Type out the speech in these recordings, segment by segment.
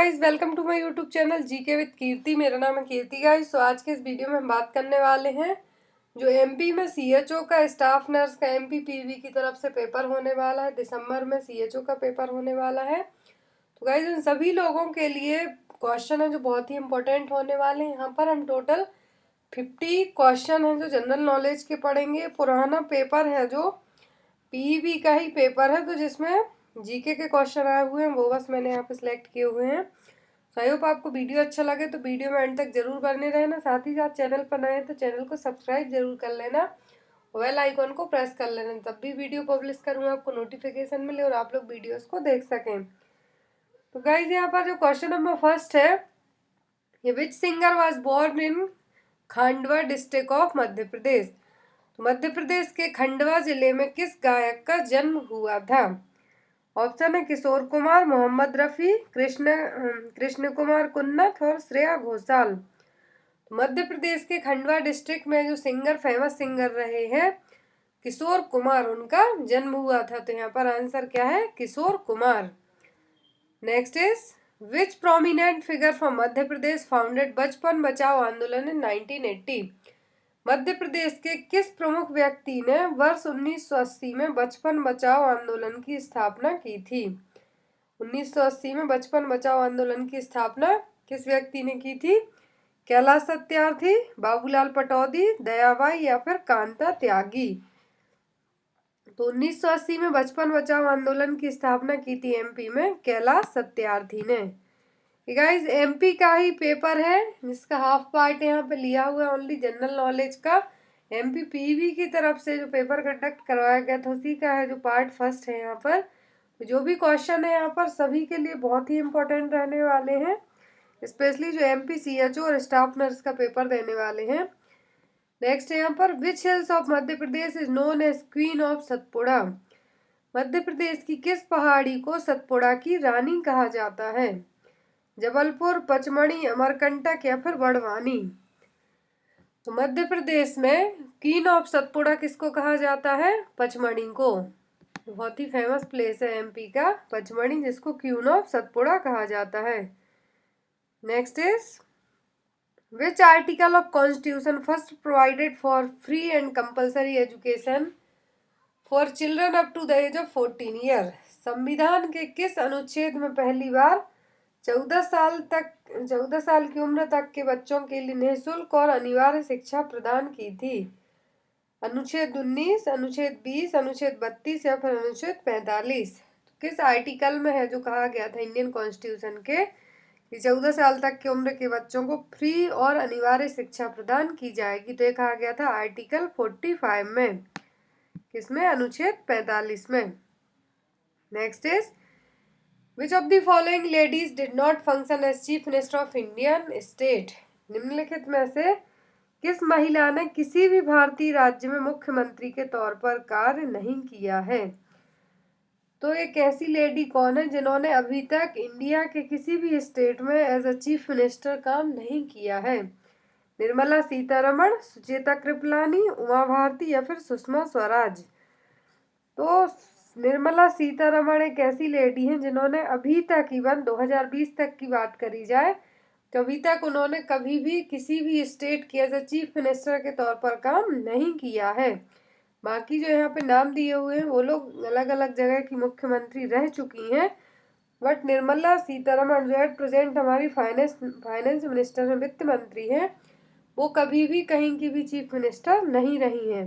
Guys welcome to my YouTube channel GK with Kirti. मेरा नाम है कीर्ति गाइस। तो आज के इस वीडियो में हम बात करने वाले हैं जो एमपी में सीएचओ का स्टाफ नर्स का एमपी पीवी की तरफ से पेपर होने वाला है। दिसंबर में सीएचओ का पेपर होने वाला है। तो गाइस इन सभी लोगों के लिए क्वेश्चन है जो बहुत ही इंपॉर्टेंट होने वाले हैं। यहाँ पर हम टोटल 50 क्वेश्चन हैं जो जनरल नॉलेज के पढ़ेंगे। पुराना पेपर है जो पीवी का ही पेपर है, तो जिसमें जीके के क्वेश्चन आए हुए हैं वो बस मैंने यहाँ पे सिलेक्ट किए हुए हैं। आई होप आपको वीडियो अच्छा लगे तो वीडियो में एंड तक जरूर बने रहना। साथ ही साथ चैनल पर नए हैं तो चैनल को सब्सक्राइब जरूर कर लेना, बेल आइकॉन को प्रेस कर लेना, तब भी वीडियो पब्लिश करूँगा आपको नोटिफिकेशन मिले और आप लोग वीडियोस को देख सकें। तो गाइज यहाँ पर जो क्वेश्चन नंबर फर्स्ट है, ये which singer was born in Khandwa district of Madhya Pradesh. तो मध्य प्रदेश के खंडवा जिले में किस गायक का जन्म हुआ था। ऑप्शन है किशोर कुमार, मोहम्मद रफ़ी, कृष्ण कुमार कुन्नत और श्रेया घोषाल। मध्य प्रदेश के खंडवा डिस्ट्रिक्ट में जो सिंगर फेमस सिंगर रहे हैं किशोर कुमार, उनका जन्म हुआ था। तो यहाँ पर आंसर क्या है, Kishore Kumar. Next is which prominent figure from Madhya Pradesh founded Bachpan Bachao आंदोलन इन 1980। मध्य प्रदेश के किस प्रमुख व्यक्ति ने वर्ष 1980 में बचपन बचाओ आंदोलन की स्थापना की थी। 1980 में बचपन बचाओ आंदोलन की स्थापना किस व्यक्ति ने की थी। कैलाश सत्यार्थी, बाबूलाल पटौदी, दयाबाई या फिर कांता त्यागी। तो 1980 में बचपन बचाओ आंदोलन की स्थापना की थी एमपी में कैलाश सत्यार्थी ने। गाइस एमपी का ही पेपर है जिसका हाफ पार्ट यहाँ पे लिया हुआ है ओनली जनरल नॉलेज का। एमपी पीवी की तरफ से जो पेपर कंडक्ट करवाया गया था उसी का है जो पार्ट फर्स्ट है। यहाँ पर जो भी क्वेश्चन है यहाँ पर सभी के लिए बहुत ही इंपॉर्टेंट रहने वाले हैं, स्पेशली जो एमपी सीएचओ और स्टाफ नर्स का पेपर देने वाले हैं। नेक्स्ट है यहाँ पर which hills of Madhya Pradesh is known as queen of Satpura. Madhya Pradesh की किस पहाड़ी को सतपुड़ा की रानी कहा जाता है। जबलपुर, पचमढ़ी, अमरकंटक या फिर बड़वानी। तो मध्य प्रदेश में क्वीन ऑफ सतपुड़ा किसको कहा जाता है, पचमढ़ी को। बहुत ही फेमस प्लेस है एमपी का पचमढ़ी, जिसको क्वीन ऑफ सतपुड़ा कहा जाता है। Next is which article of constitution first provided for free and compulsory education for children up to the age of 14 year. संविधान के किस अनुच्छेद में पहली बार 14 साल की उम्र तक के बच्चों के लिए निःशुल्क और अनिवार्य शिक्षा प्रदान की थी। अनुच्छेद 19, अनुच्छेद 20, अनुच्छेद 32 या फिर अनुच्छेद 45। तो किस आर्टिकल में है जो कहा गया था इंडियन कॉन्स्टिट्यूशन के कि 14 साल तक की उम्र के बच्चों को फ्री और अनिवार्य शिक्षा प्रदान की जाएगी। तो ये कहा गया था आर्टिकल 45 में, किसमें, अनुच्छेद 45 में। Next is which of the following ladies did not function as chief minister of Indian state. निम्नलिखित में से किस महिला ने किसी भी भारतीय राज्य में मुख्यमंत्री के तौर पर कार्य नहीं किया है। तो एक ऐसी लेडी कौन है जिन्होंने अभी तक इंडिया के किसी भी स्टेट में एज अ चीफ मिनिस्टर काम नहीं किया है। निर्मला सीतारमण, सुचेता कृपलानी, उमा भारती या फिर सुषमा स्वराज। तो निर्मला सीतारमण एक ऐसी लेडी हैं जिन्होंने अभी तक, इवन 2020 तक की बात करी जाए तो अभी तक उन्होंने कभी भी किसी भी स्टेट की एज ए चीफ मिनिस्टर के तौर पर काम नहीं किया है। बाकी जो यहाँ पे नाम दिए हुए हैं वो लोग अलग अलग जगह की मुख्यमंत्री रह चुकी हैं, बट निर्मला सीतारमण जो एट प्रेजेंट हमारी फाइनेंस मिनिस्टर हैं, वित्त मंत्री हैं, वो कभी भी कहीं की भी चीफ मिनिस्टर नहीं रही हैं।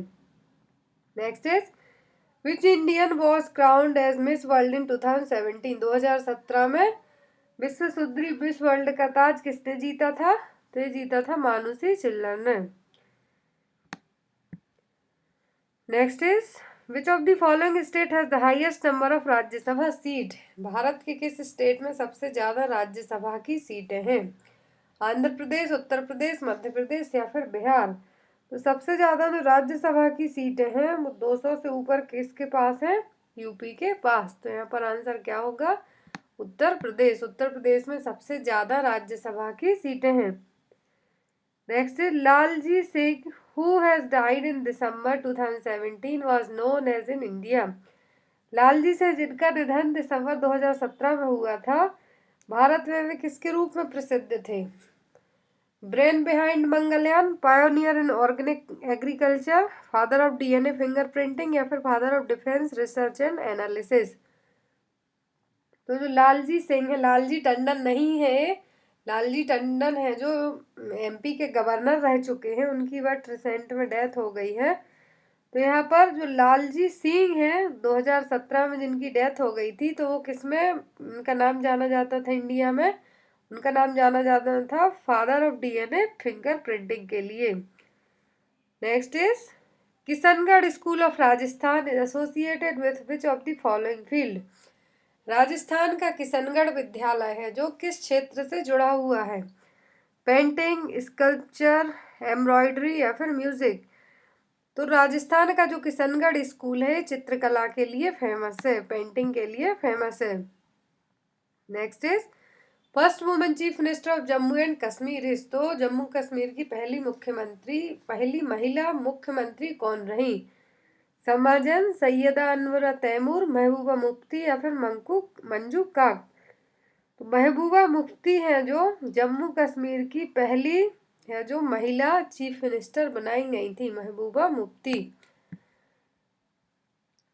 Next is which Indian was crowned as miss world in 2017। 2017 में विश्व सुंदरी मिस वर्ल्ड का ताज किसने जीता था। तो ये जीता था मानुषी चिल्लर ने। Next is which of the following state has the highest number of Rajya Sabha seat. Bharat के किस स्टेट में सबसे ज्यादा राज्यसभा की सीटें हैं। आंध्र प्रदेश, उत्तर प्रदेश, मध्य प्रदेश या फिर बिहार। तो सबसे ज्यादा जो राज्यसभा की सीटें हैं वो 200 से ऊपर किसके पास है, यूपी के पास। तो यहाँ पर आंसर क्या होगा, उत्तर प्रदेश। उत्तर प्रदेश में सबसे ज्यादा राज्यसभा की सीटें हैं। Next is Lalji Singh who has died in December 2017 was known as in India. Lalji से जिनका निधन दिसंबर 2017 में हुआ था भारत में वे किसके रूप में प्रसिद्ध थे? Brain behind Mangalyaan, pioneer in organic agriculture, father of DNA fingerprinting या फिर father of defence research and analysis. तो जो लालजी सिंह है, लालजी टंडन नहीं है, लालजी टंडन है जो एमपी के गवर्नर रह चुके हैं, उनकी बट रिसेंट में डेथ हो गई है। तो यहाँ पर जो लालजी सिंह है 2017 में जिनकी डेथ हो गई थी, तो वो किसमें उनका नाम जाना जाता था इंडिया में? उनका नाम जाना जाता था father of DNA finger printing के लिए। Next is Kishangarh school of Rajasthan is associated with which of the following field. Rajasthan का किशनगढ़ विद्यालय है जो किस क्षेत्र से जुड़ा हुआ है? पेंटिंग, स्कल्पचर, एम्ब्रॉयडरी या फिर म्यूजिक। तो राजस्थान का जो किशनगढ़ स्कूल है चित्रकला के लिए फेमस है, पेंटिंग के लिए फेमस है। Next is first women chief minister of Jammu and Kashmir is. तो जम्मू कश्मीर की पहली महिला मुख्यमंत्री कौन रही? समाजन, सैयदा अनवरा तैमूर, महबूबा मुफ्ती या फिर मंजू काक। तो महबूबा मुफ्ती है जो जम्मू कश्मीर की पहली है जो महिला चीफ मिनिस्टर बनाई गई थी, Mehbooba Mufti.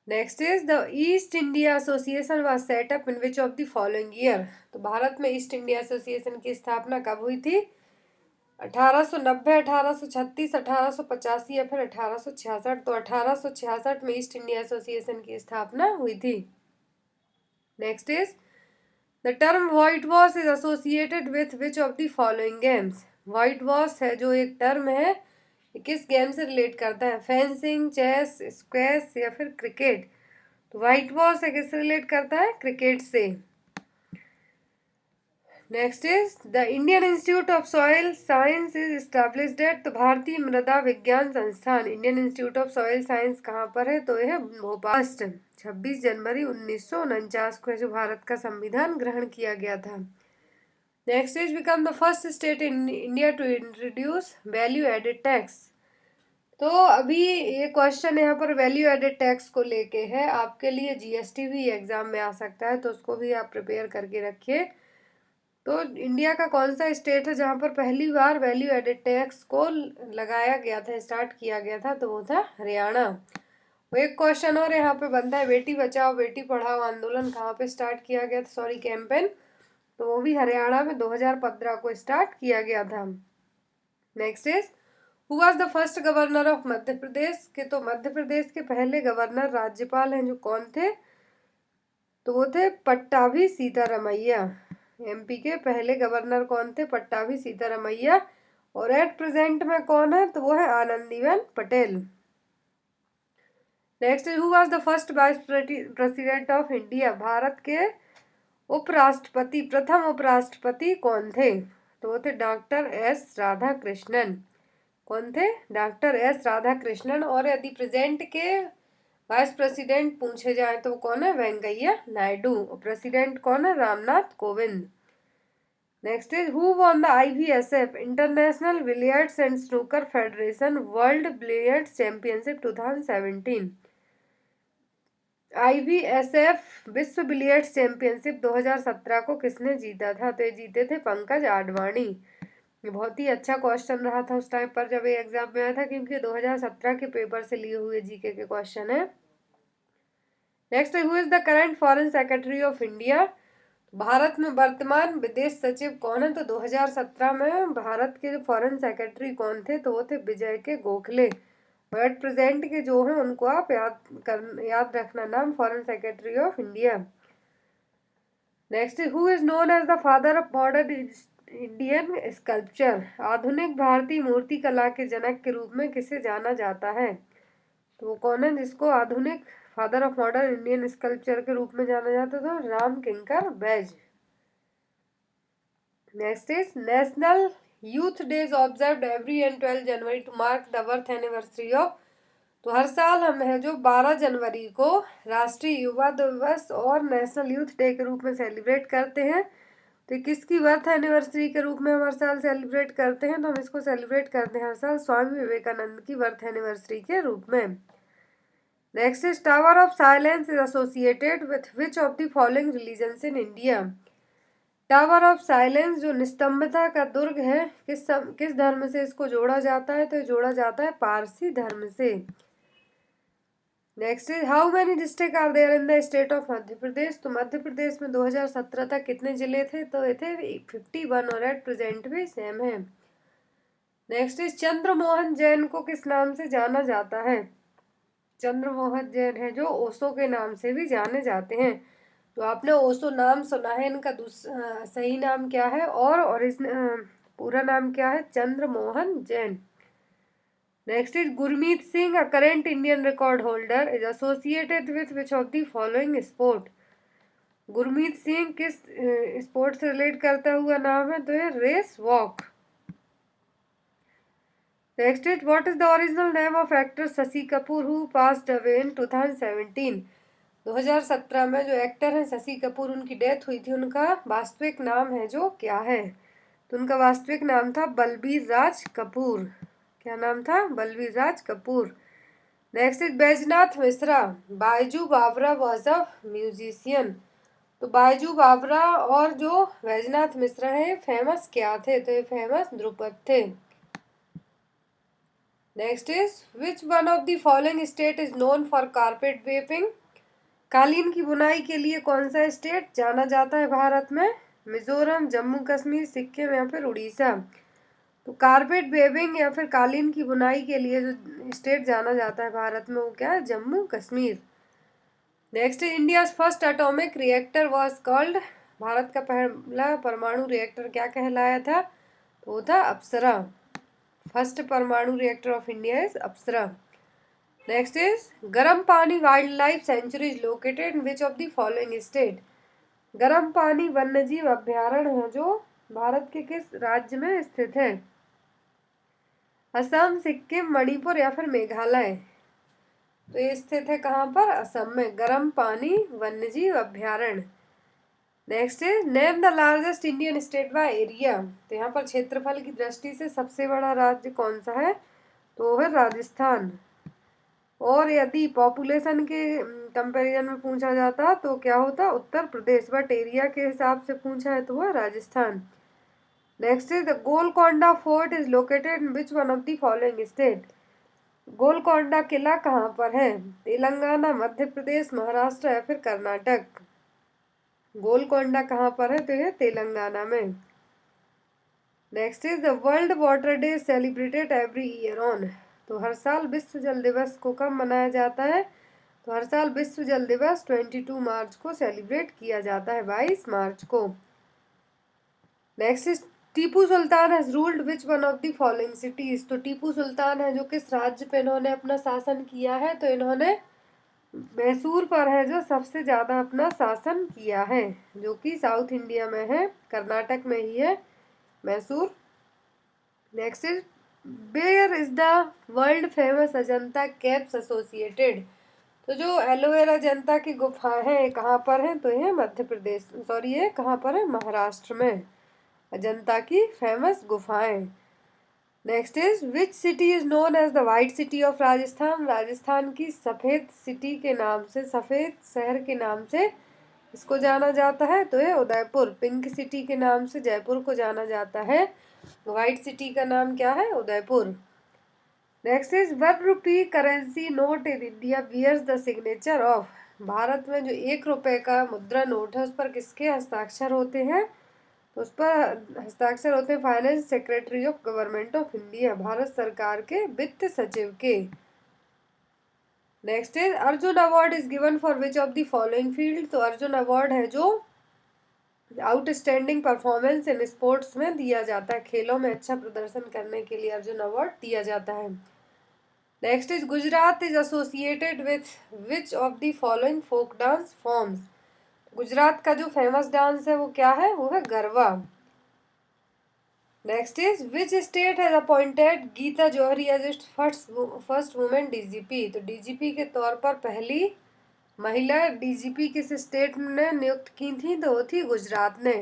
Next is the East India association was set up in which of the following year. तो भारत में ईस्ट इंडिया एसोसिएशन की स्थापना कब हुई थी? 1890, 1836, 1885 या फिर 1866। तो 1866 में ईस्ट इंडिया एसोसिएशन की स्थापना हुई थी। Next is the term white wash is associated with which of the following games. White wash है जो एक टर्म है, किस गेम से रिलेट करता है? फेंसिंग, चेस, स्क्वैश या फिर क्रिकेट। तो व्हाइट वॉश है किससे रिलेट करता है? क्रिकेट से। Next is the Indian institute of soil science is established eight. तो भारतीय मृदा विज्ञान संस्थान Indian institute of soil science कहाँ पर है? तो यह भोपाल। 26 जनवरी 1949 को जो भारत का संविधान ग्रहण किया गया था। Next is become the first state in India to introduce value added tax. तो अभी ये क्वेश्चन यहाँ पर वैल्यू एडेड टैक्स को लेके है, आपके लिए जीएसटी भी एग्जाम में आ सकता है, तो उसको भी आप प्रिपेयर करके रखिए। तो इंडिया का कौन सा स्टेट है जहाँ पर पहली बार वैल्यू एडेड टैक्स को लगाया गया था, स्टार्ट किया गया था? तो वो था हरियाणा। वो एक क्वेश्चन और यहाँ पे बनता है, बेटी बचाओ बेटी पढ़ाओ आंदोलन कहाँ पे स्टार्ट किया गया था, सॉरी कैंपेन? तो वो भी हरियाणा में 2015 को स्टार्ट किया गया था। Next is who was the first governor of Madhya Pradesh के। तो मध्य प्रदेश के पहले गवर्नर राज्यपाल हैं जो कौन थे? तो वो थे पट्टाभी सीतारमैया। एमपी के पहले गवर्नर कौन थे? पट्टाभी सीतारमैया। और एट प्रेजेंट में कौन है? तो वो है Anandiben Patel. Next who was the first vice president of India. Bharat के उपराष्ट्रपति, प्रथम उपराष्ट्रपति कौन थे? तो वो थे डॉक्टर एस राधाकृष्णन। कौन थे? Doctor S Radhakrishnan. और यदि प्रेजेंट के वाइस प्रेसिडेंट पूछे जाए तो कौन है? वेंकैया नायडू। प्रेसिडेंट कौन है? Ramnath Kovind. Next is who won the IBSF international billiards and snooker federation world billiards championship 2017। IBSF विश्व बिलियर्ड्स चैंपियनशिप 2017 को किसने जीता था? तो ये जीते थे पंकज आडवाणी। ये बहुत ही अच्छा क्वेश्चन रहा था उस टाइम पर जब ये एग्जाम में आया था, क्योंकि 2017 के पेपर से लिए हुए जीके के क्वेश्चन है। Next who is the current foreign secretary of India. Bharat में वर्तमान विदेश सचिव कौन है? तो 2017 में भारत के जो फॉरेन सेक्रेटरी कौन थे? तो वो थे विजय के गोखले। एट प्रेजेंट के जो हैं उनको आप याद रखना नाम, foreign secretary of India. Next who is known as the father of modern Indian sculpture. आधुनिक भारतीय मूर्ति कला के जनक के रूप में किसे जाना जाता है? तो वो कौन है जिसको आधुनिक father of modern Indian sculpture के रूप में जाना जाता था? Ram Kinkar Baij. Next is national youth days observed every and 12 January to mark the birth anniversary of. तो हर साल हम है जो 12 जनवरी को राष्ट्रीय युवा दिवस और नेशनल यूथ डे के रूप में सेलिब्रेट करते हैं। तो किसकी बर्थ एनिवर्सरी के रूप में हम हर साल सेलिब्रेट करते हैं? तो हम इसको सेलिब्रेट करते हैं हर साल स्वामी विवेकानंद की बर्थ एनिवर्सरी के रूप में। Next is tower of silence is associated with which of the following religions in India. Tower of silence जो निस्तंभता का दुर्ग है, किस धर्म से इसको जोड़ा जाता है? तो जोड़ा जाता है पारसी धर्म से। Next is how many district are there in the state of Madhya Pradesh? तो मध्य प्रदेश में 2017 तक कितने जिले थे? तो ये थे 51 और एट प्रेजेंट भी सेम है। नेक्स्ट इज चंद्रमोहन जैन को किस नाम से जाना जाता है? चंद्रमोहन जैन है जो ओशो के नाम से भी जाने जाते हैं। तो आपने ओशो नाम सुना है, इनका सही नाम क्या है और ओरिजिनल पूरा नाम क्या है? Chandramohan Jain. Next is Gurmeet Singh, a current Indian record holder, is associated with which of the following sport? Gurmeet Singh किस स्पोर्ट से रिलेट करता हुआ नाम है? तो ये race walk. Next is what is the original name of actor Shashi Kapoor who passed away in 2017? 2017 में जो एक्टर हैं शशि कपूर, उनकी डेथ हुई थी, उनका वास्तविक नाम है जो क्या है? तो उनका वास्तविक नाम था बलबीर राज कपूर। क्या नाम था? Balbir Raj Kapoor. Next is Baijnath Mishra, Baiju Bawra was a musician. तो बायजू बावरा और जो बैजनाथ मिश्रा है फेमस क्या थे? तो ये फेमस ध्रुपद थे। Next is which one of the following state is known for carpet vaping? कालीन की बुनाई के लिए कौन सा स्टेट जाना जाता है भारत में? मिजोरम, जम्मू कश्मीर, सिक्किम या फिर उड़ीसा? तो कारपेट वेविंग या फिर कालीन की बुनाई के लिए जो स्टेट जाना जाता है भारत में वो क्या है? Jammu Kashmir. Next India first atomic reactor was called? Bharat का पहला परमाणु रिएक्टर क्या कहलाया था? तो वो था अप्सरा। फर्स्ट परमाणु reactor of India is Apsara. Next is गर्म पानी wild life sanctuary is located in which of the following state? गर्म पानी वन्यजीव अभ्यारण्य है जो भारत के किस राज्य में स्थित है? असम, सिक्किम, मणिपुर या फिर मेघालय? तो ये स्थित है कहाँ पर? असम में, गर्म पानी वन्यजीव अभ्यारण्य। Next is name the largest Indian state by area. तो यहाँ पर क्षेत्रफल की दृष्टि से सबसे बड़ा राज्य कौन सा है? तो है राजस्थान। और यदि पॉपुलेशन के कंपैरिजन में पूछा जाता तो क्या होता? उत्तर प्रदेश। बट एरिया के हिसाब से पूछा है तो वह Rajasthan. Next is the Golconda fort is located in which one of the following state? Golconda किला कहाँ पर है? तेलंगाना, मध्य प्रदेश, महाराष्ट्र या फिर कर्नाटक? गोलकोंडा कहाँ पर है? तो यह तेलंगाना में। Next is the world water day celebrated every year on? तो हर साल विश्व जल दिवस को कब मनाया जाता है? तो हर साल विश्व जल दिवस 22 मार्च को सेलिब्रेट किया जाता है, 22 मार्च को। Next is Tipu Sultan has ruled which one of the following cities? तो टीपू सुल्तान है जो किस राज्य पे इन्होंने अपना शासन किया है? तो इन्होंने मैसूर पर है जो सबसे ज्यादा अपना शासन किया है, जो कि साउथ इंडिया में है, कर्नाटक में ही है Mysore. Next is where is the world famous Ajanta caves associated? तो जो एलोवेरा अजंता की गुफाएं हैं कहाँ पर हैं? तो ये मध्य प्रदेश, सॉरी ये कहाँ पर है? महाराष्ट्र में, अजंता की फेमस गुफाएं। Next is which city is known as the white city of Rajasthan? Rajasthan की सफ़ेद सिटी के नाम से, सफ़ेद शहर के नाम से इसको जाना जाता है। तो ये उदयपुर। पिंक सिटी के नाम से जयपुर को जाना जाता है, व्हाइट सिटी का नाम क्या है? Udaipur. Next is 1 rupee currency note in India bears the signature of? Bharat में जो 1 रुपए का मुद्रा नोट है उस पर किसके हस्ताक्षर होते हैं? तो उस पर हस्ताक्षर होते हैं finance secretary of government of India, Bharat सरकार के वित्त सचिव के। Next is Arjun award is given for which of the following field? तो अर्जुन अवार्ड है जो आउटस्टैंडिंग परफॉर्मेंस इन स्पोर्ट्स में दिया जाता है, खेलों में अच्छा प्रदर्शन करने के लिए अर्जुन अवार्ड दिया जाता है। Next is Gujarat is associated with which of the following folk dance forms? Gujarat का जो फेमस डांस है वो क्या है? वो है garba. Next is which state has appointed Geeta Johri as first women DGP? तो डीजीपी के तौर पर पहली महिला डीजीपी किस स्टेट ने नियुक्त की थी? तो वो थी गुजरात ने।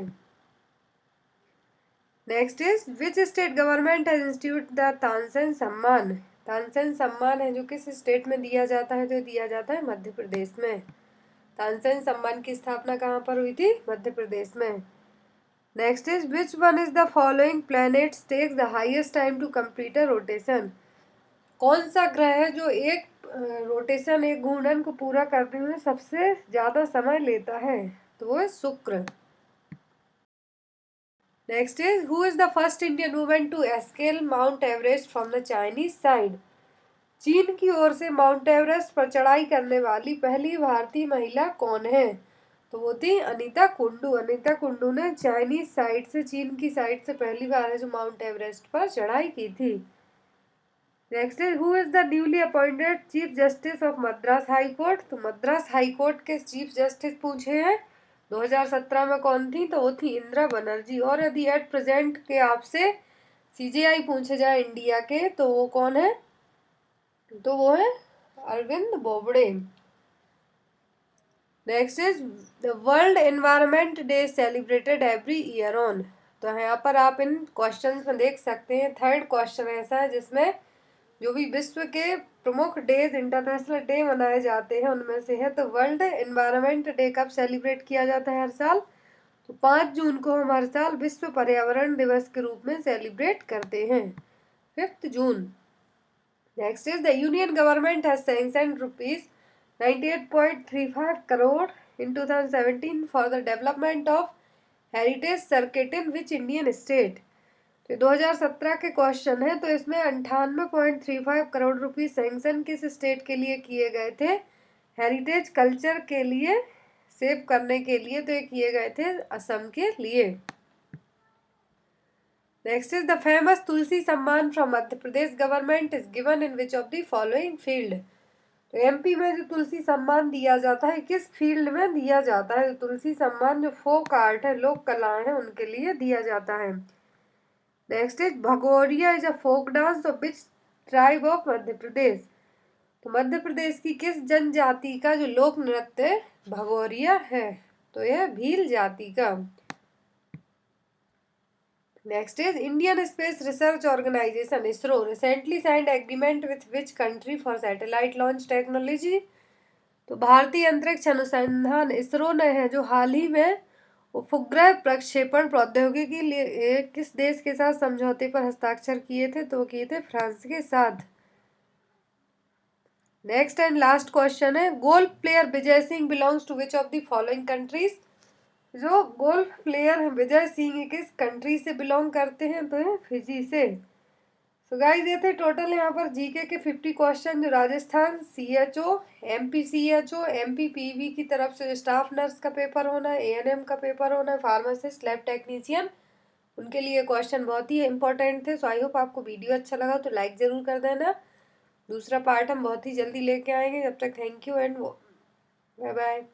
Next is which state government has institute the Tansen सम्मान? तानसेन सम्मान है जो किस स्टेट में दिया जाता है? तो दिया जाता है मध्य प्रदेश में। तानसेन सम्मान की स्थापना कहाँ पर हुई थी? मध्य प्रदेश में। Next is which one is the following planets takes the highest time to complete a rotation. कौन सा ग्रह है जो एक रोटेशन, एक घूर्णन को पूरा करने में सबसे ज्यादा समय लेता है? तो वो है शुक्र। Next is who is the first Indian woman to scale Mount Everest from the Chinese side. चीन की ओर से माउंट एवरेस्ट पर चढ़ाई करने वाली पहली भारतीय महिला कौन है? तो वो थी अनीता कुंडू। अनीता कुंडू ने चाइनीज साइड से, चीन की साइड से पहली बार है जो माउंट एवरेस्ट पर चढ़ाई की थी। Next is who is the newly appointed chief justice of Madras high court. तो मद्रास हाई कोर्ट के चीफ जस्टिस पूछे हैं 2017 में कौन थी? तो वो थी इंदिरा बनर्जी। और यदि एट प्रेजेंट के आपसे सीजेआई पूछे जाए इंडिया के, तो वो कौन है? तो वो है Arvind Bobde. Next is the world environment day celebrated every year on. तो यहाँ पर आप इन क्वेश्चंस में देख सकते हैं, थर्ड क्वेश्चन ऐसा है जिसमें जो भी विश्व के प्रमुख डेज, इंटरनेशनल डे मनाए जाते हैं उनमें से है। तो वर्ल्ड एनवायरनमेंट डे कब सेलिब्रेट किया जाता है हर साल? तो 5 जून को हम हर साल विश्व पर्यावरण दिवस के रूप में सेलिब्रेट करते हैं, 5 जून। Next is the Union government has sanctioned rupees 98.35 crore in 2017 for the development of heritage circuit in which Indian state। तो 2017 के क्वेश्चन है, तो इसमें 98.35 करोड़ रुपीस सैंक्शन किस स्टेट के लिए किए गए थे? हेरिटेज कल्चर के लिए, सेव करने के लिए। तो ये किए गए थे असम के लिए। नेक्स्ट इज द फेमस तुलसी सम्मान from Madhya Pradesh government is given in which of the following field. तो एमपी में जो तुलसी सम्मान दिया जाता है किस फील्ड में दिया जाता है? तो तुलसी सम्मान जो फोक आर्ट है, लोक कलाएं हैं, उनके लिए दिया जाता है। Next is Bhagoria is a folk dance of which tribe of Madhya Pradesh. तो मध्य प्रदेश की किस जनजाति का जो लोक नृत्य भगोरिया है? तो यह भील जाति का। Next is Indian Space Research Organization ISRO recently signed agreement with which country for satellite launch technology। तो भारतीय अंतरिक्ष अनुसंधान इसरो ने है जो हाल ही में उपग्रह प्रक्षेपण प्रौद्योगिकी के लिए किस देश के साथ समझौते पर हस्ताक्षर किए थे? तो किए थे फ्रांस के साथ। नेक्स्ट एंड लास्ट क्वेश्चन है golf player Vijay Singh belongs to which of the following countries. जो गोल्फ प्लेयर हैं विजय सिंह किस कंट्री से बिलोंग करते हैं? तो है फिजी से। सो गाइस ये थे टोटल यहाँ पर जीके के 50 क्वेश्चन जो Rajasthan CHO, MP CHO, MP PV की तरफ से स्टाफ नर्स का पेपर होना है, एएनएम का पेपर होना है, फार्मासिस्ट, लैब टेक्नीशियन, उनके लिए क्वेश्चन बहुत ही इंपॉर्टेंट थे। सो आई होप आपको वीडियो अच्छा लगा तो लाइक ज़रूर कर देना। दूसरा पार्ट हम बहुत ही जल्दी लेके आएंगे। जब तक thank you and bye bye.